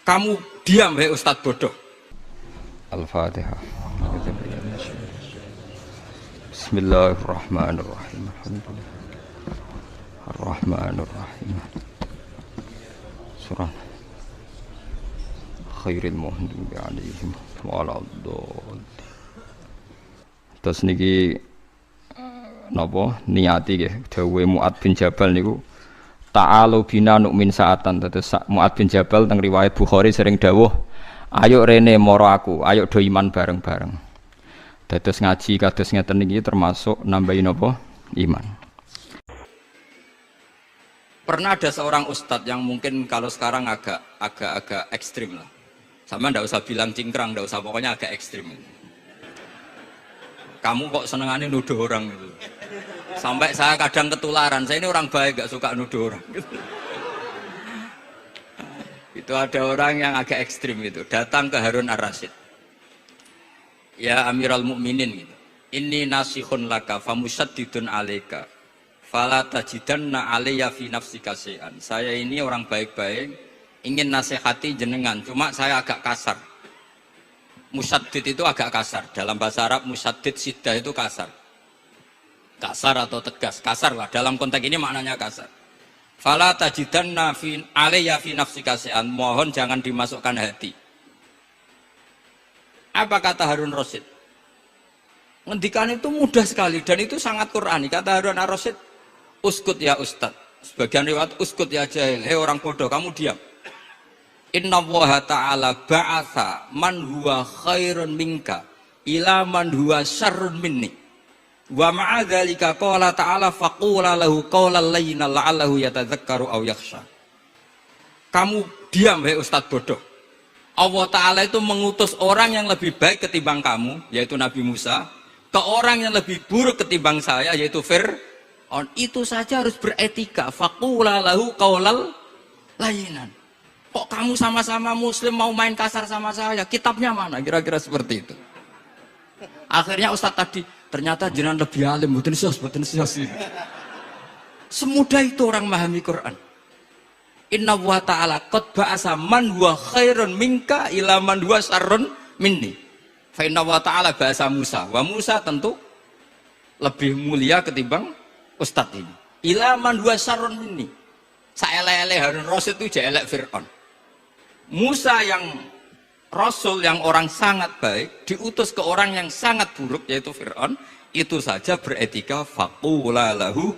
Kamu diam, hei Ustadz bodoh. Al-Fatihah. Bismillahirrahmanirrahim. Ar-Rahmanirrahim. Surah Khairil Muhdibi alaihim waladhdallin. Terus niki napa niati nggih dawuhe Mu'ad bin Jabal niku ta'alu bina nu'min sa'atan. Terus Mu'ad bin Jabal teng riwayat Bukhari sering dawuh, ayo rene moro aku, ayo do iman bareng-bareng. Dados ngaji kados ngeten niki termasuk nambahi napa? Iman. Pernah ada seorang ustadz yang mungkin kalau sekarang agak ekstrim lah. Sama ndak usah bilang cingkrang, ndak usah, pokoknya agak ekstrim. Kamu kok senengannya nuduh orang itu. Sampai saya kadang ketularan, saya ini orang baik, gak suka nuduh orang. Itu ada orang yang agak ekstrim itu, datang ke Harun Ar-Rasyid. Ya Amiral Mukminin gitu. Inni nasihun laka famusaddidun alaika. Fala tajidanna alayya fi nafsika syai'an. Saya ini orang baik-baik, ingin nasihati jenengan, cuma saya agak kasar. Musaddid itu agak kasar. Dalam bahasa Arab musaddid siddah itu kasar. Kasar atau tegas, kasar lah. Dalam konteks ini maknanya kasar. Fala tajidanna fi alayya fi nafsika syai'an. Mohon jangan dimasukkan hati. Apa kata Harun Rasyid? Ngendikan itu mudah sekali dan itu sangat Qur'ani. Kata Harun Ar-Rasyid, uskut ya Ustadz. Sebagian riwayat uskut ya jahil. Hei orang bodoh, kamu diam. Inna Allaha ta'ala ba'atha man huwa khairun minka ila man huwa syarrun minni. Wa ma'adzalika qala ta'ala faqula lahu qawlan layyinan la'allahu yatadzakkaru aw yakhsha. Kamu diam, hei Ustadz bodoh. Allah Ta'ala itu mengutus orang yang lebih baik ketimbang kamu, yaitu Nabi Musa, ke orang yang lebih buruk ketimbang saya, yaitu Fir'aun. Itu saja harus beretika. Faqula lahu qawlan layyinan. Kok kamu sama-sama muslim mau main kasar sama saya? Kitabnya mana? Kira-kira seperti itu. Akhirnya Ustadz tadi, ternyata jenengan lebih alim, mboten sos. Semudah itu orang memahami Quran. Inna wa ta'ala qad ba'asa man huwa khairun minka ila man huwa syarrun minni. Fa inna wa ta'ala ba'asa Musa. Wa Musa tentu lebih mulia ketimbang Ustadz ini. Ila man huwa syarrun minni. Saelek-elek Harun Rasyid itu jelek Fir'aun. Musa yang Rasul yang orang sangat baik diutus ke orang yang sangat buruk yaitu Fir'aun, itu saja beretika faqula lahu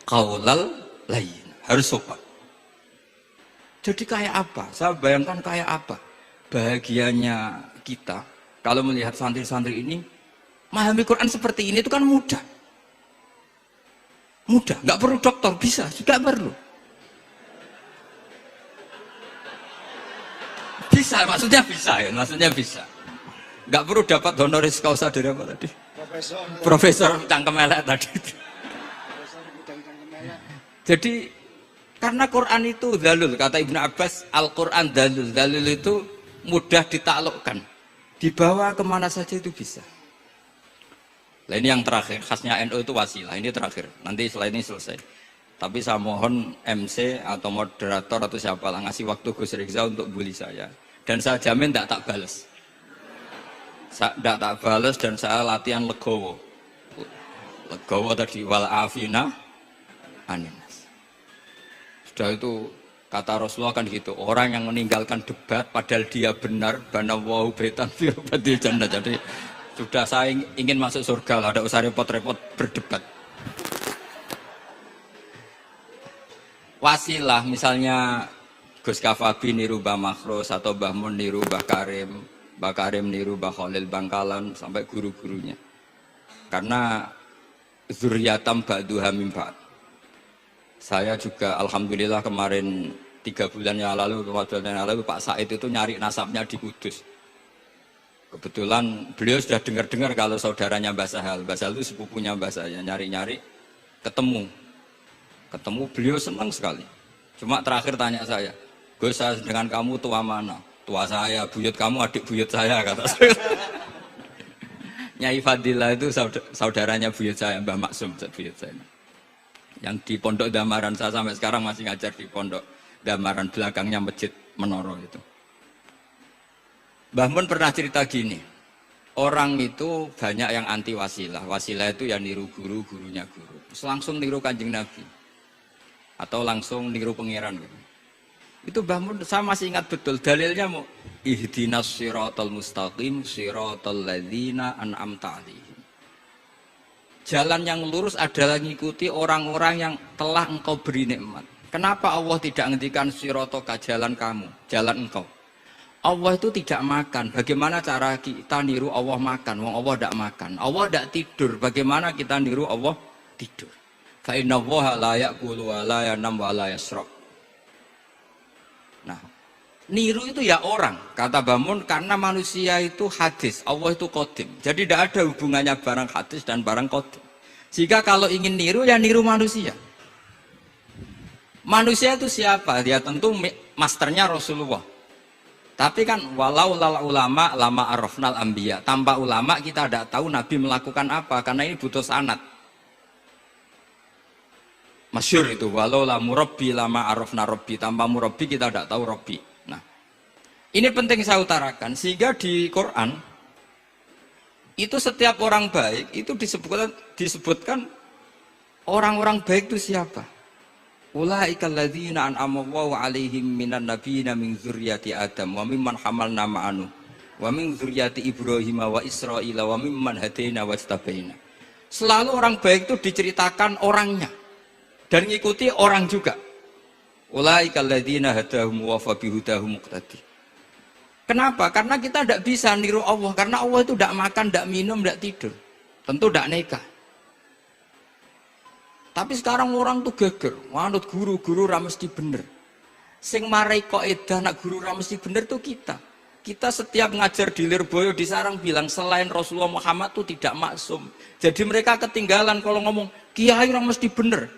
qaulal layyin. Harus sopan. Jadi kayak apa? Saya bayangkan kayak apa bahagianya kita kalau melihat santri-santri ini memahami Quran seperti ini. Itu kan mudah. Mudah, nggak perlu dokter, bisa, juga perlu. Bisa, maksudnya bisa ya, maksudnya bisa. Nggak perlu dapat honoris causa dari apa tadi? Profesor cangkem elek tadi. Jadi karena Quran itu dalil, kata Ibnu Abbas, Al-Quran dalil. Dalil itu mudah ditaklukkan, dibawa kemana saja itu bisa. Nah ini yang terakhir, khasnya NU itu wasilah. Ini terakhir, nanti setelah ini selesai. Tapi saya mohon MC atau moderator atau siapa lah ngasih waktu Gus Rizal untuk bully saya. Dan saya jamin tidak tak balas. Tidak tak balas dan saya latihan legowo. Legowo tadi wal afina aninas. Sudah itu kata Rasulullah kan gitu. Orang yang meninggalkan debat padahal dia benar, banawahu baitan fi rabbil jannah. Jadi sudah saya ingin masuk surga lah, tidak usah repot-repot berdebat. Wasilah misalnya Gus Kafabi niru Mbah Makhrus atau Mbah Mun niru Mbah Karim niru Mbah Khalil Bangkalan sampai guru-gurunya. Karena zuriyatam ba'duha min ba'd. Saya juga alhamdulillah kemarin 3 bulan yang lalu, 4 bulan yang lalu Pak Said itu nyari nasabnya di Kudus. Kebetulan beliau sudah dengar-dengar kalau saudaranya Mbah Sahal. Mbah Sahal itu sepupunya Mbah saya, nyari-nyari ketemu beliau senang sekali. Cuma terakhir tanya saya, Gus, saya dengan kamu tua mana? Tua saya, buyut kamu adik buyut saya, kata saya. Nyai Fadila itu saudaranya buyut saya, Mbah Maksum buyut saya. Yang di Pondok Damaran, saya sampai sekarang masih ngajar di Pondok Damaran, belakangnya Masjid Menoro itu. Mbah Mun pernah cerita gini, orang itu banyak yang anti wasilah. Wasilah itu ya niru guru, gurunya guru. Terus langsung niru Kanjeng Nabi. Atau langsung niru pangeran. Itu Mbah Mun, saya masih ingat betul dalilnya mau ihdinas siratal mustaqim siratal ladzina an'amta 'alaihim. Jalan yang lurus adalah mengikuti orang-orang yang telah engkau beri nikmat. Kenapa Allah tidak ngendikan siratoka jalan kamu, jalan engkau? Allah itu tidak makan. Bagaimana cara kita niru Allah makan? Wong Allah tidak makan. Allah tidak tidur. Bagaimana kita niru Allah tidur? Fa inna Allaha la ya'kulu wa la yanam wa la yashrab. Nah, niru itu ya orang, kata Bamun, karena manusia itu hadis, Allah itu qadim. Jadi tidak ada hubungannya barang hadis dan barang qadim. Jika kalau ingin niru, ya niru manusia. Manusia itu siapa? Dia tentu masternya Rasulullah. Tapi kan walau lal ulama lama arafnal anbiya. Tanpa ulama kita tidak tahu Nabi melakukan apa, karena ini butuh sanad. Masyhur itu, walau la murabbi lama arafna rabbi, tanpa murabbi kita tidak tahu rabbi. Nah, ini penting saya utarakan, sehingga di Quran itu setiap orang baik itu disebutkan orang-orang baik itu siapa? Ulaikal ladzina an'ama Allahu 'alaihim minan nabiyyin min dzurriyyati Adam wa mimman hamalna ma'anu wa min dzurriyyati Ibrahim wa Israila wa mimman hadaina wastabaina. Selalu orang baik itu diceritakan orangnya dan ngikuti orang juga. Ulaikal ladzina hadahum wa fa bihudahum muqtadi. Kenapa? Karena kita tidak bisa niru Allah, karena Allah itu tidak makan, tidak minum, tidak tidur. Tentu tidak nikah. Tapi sekarang orang tuh geger, manut guru-guru ra mesti bener. Sing marai kaidah nak guru ra mesti bener tuh kita. Kita setiap ngajar di Lirboyo di Sarang bilang selain Rasulullah Muhammad tuh tidak maksum. Jadi mereka ketinggalan kalau ngomong kiai ra mesti bener.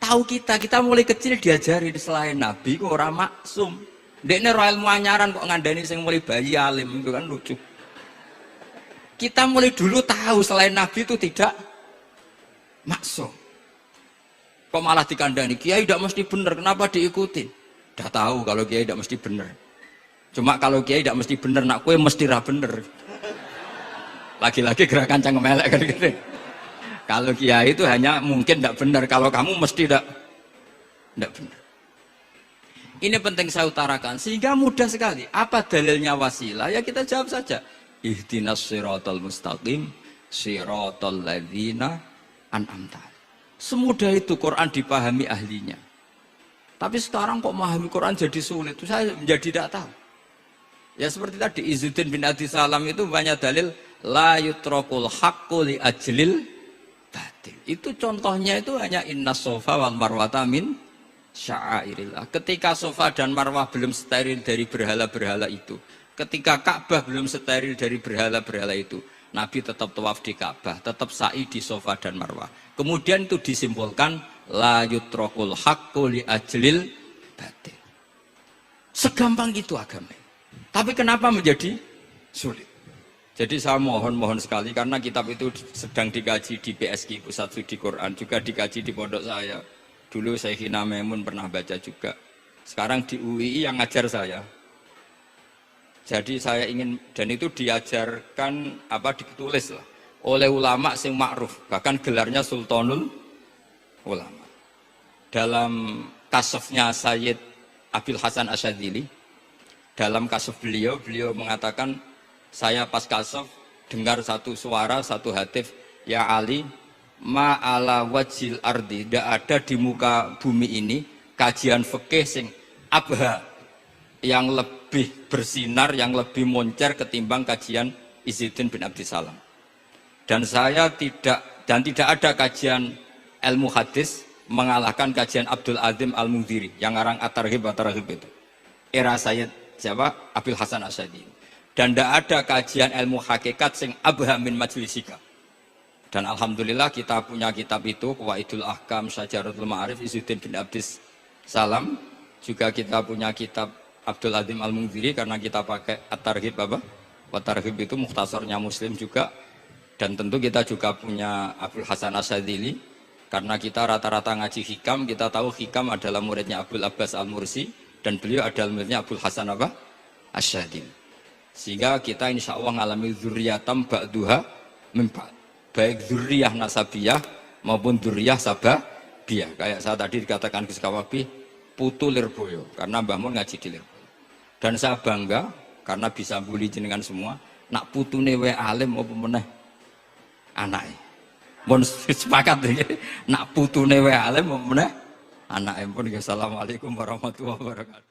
Tahu kita mulai kecil diajari selain Nabi kok ora maksum. Dekne ro ilmu anyaran kok ngandani sing mulai bayi alim, itu kan lucu. Kita mulai dulu tahu selain Nabi itu tidak maksum. Kok malah dikandani, kiai tidak mesti benar, kenapa diikuti? Udah tahu kalau kiai tidak mesti benar. Cuma kalau kiai tidak mesti benar, nak kue mesti ra benar. Lagi-lagi gerakan cangkem elek kan gitu. Kalau kiai itu hanya mungkin tidak benar, kalau kamu mesti tidak benar. Ini penting saya utarakan, sehingga mudah sekali. Apa dalilnya wasilah? Ya kita jawab saja. Ihdinas siratal mustaqim, siratal ladzina an'amta. Semudah itu Quran dipahami ahlinya. Tapi sekarang kok memahami Quran jadi sulit, itu saya menjadi tidak tahu. Ya seperti tadi Izzuddin bin Adi Salam itu banyak dalil la yutrakul haqqu li ajlil batil. Itu contohnya itu hanya innas sofa wal marwata min sya'airillah. Ketika sofa dan marwah belum steril dari berhala-berhala itu, ketika Ka'bah belum steril dari berhala-berhala itu, Nabi tetap tawaf di Ka'bah, tetap sa'i di sofa dan marwah. Kemudian itu disimpulkan la yutrakul haqqu li ajlil batil. Segampang itu agama. Tapi kenapa menjadi sulit? Jadi saya mohon sekali, karena kitab itu sedang dikaji di PSQ Pusat Studi Quran, juga dikaji di pondok saya. Dulu Syekhina Maimun pernah baca juga. Sekarang di UII yang ngajar saya. Jadi saya ingin, dan itu diajarkan ditulis lah oleh ulama sing ma'ruf, bahkan gelarnya Sultanul Ulama. Dalam kasofnya Sayyid Abil Hasan Asyadzili, dalam kasof beliau mengatakan, saya pas kasof dengar satu suara, satu hatif, ya Ali, ma'ala wajil ardi, tidak ada di muka bumi ini kajian fikih sing abha, yang lebih bersinar, yang lebih moncer ketimbang kajian Izzuddin bin Abdi Salam. Dan tidak ada kajian ilmu hadis mengalahkan kajian Abdul Azim Al-Mundhiri yang ngarang At-Targhib itu. Era Sayyid siapa? Abil Hasan Asyadzili. Dan tidak ada kajian ilmu hakikat sing abha min majlisika. Dan alhamdulillah kita punya kitab itu, Qawaidul Ahkam, Syajaratul Ma'arif, Izzuddin bin Abdi Salam. Juga kita punya kitab Abdul Azim Al-Mundhiri karena kita pakai At-Targhib At-Targhib itu mukhtasarnya Muslim juga. Dan tentu kita juga punya Abul Hasan Asyadzili karena kita rata-rata ngaji hikam, kita tahu hikam adalah muridnya Abdul Abbas Al-Mursi dan beliau adalah muridnya Abul Hasan Asyadzili. Sehingga kita insya Allah ngalami dzurriyatam ba'duha min ba'd. Baik dzurriyah nasabiyah maupun dzurriyah sababiyah. Kayak saya tadi dikatakan Gus Kawabi, putu Lirboyo karena Mbah Mun ngaji di Lirboyo. Dan saya bangga karena bisa bully jenengan semua. Nak putune wae alim apa meneh anake. Mun sepakat iki, nak putune wae alim apa meneh anake. Pun assalamualaikum warahmatullahi wabarakatuh.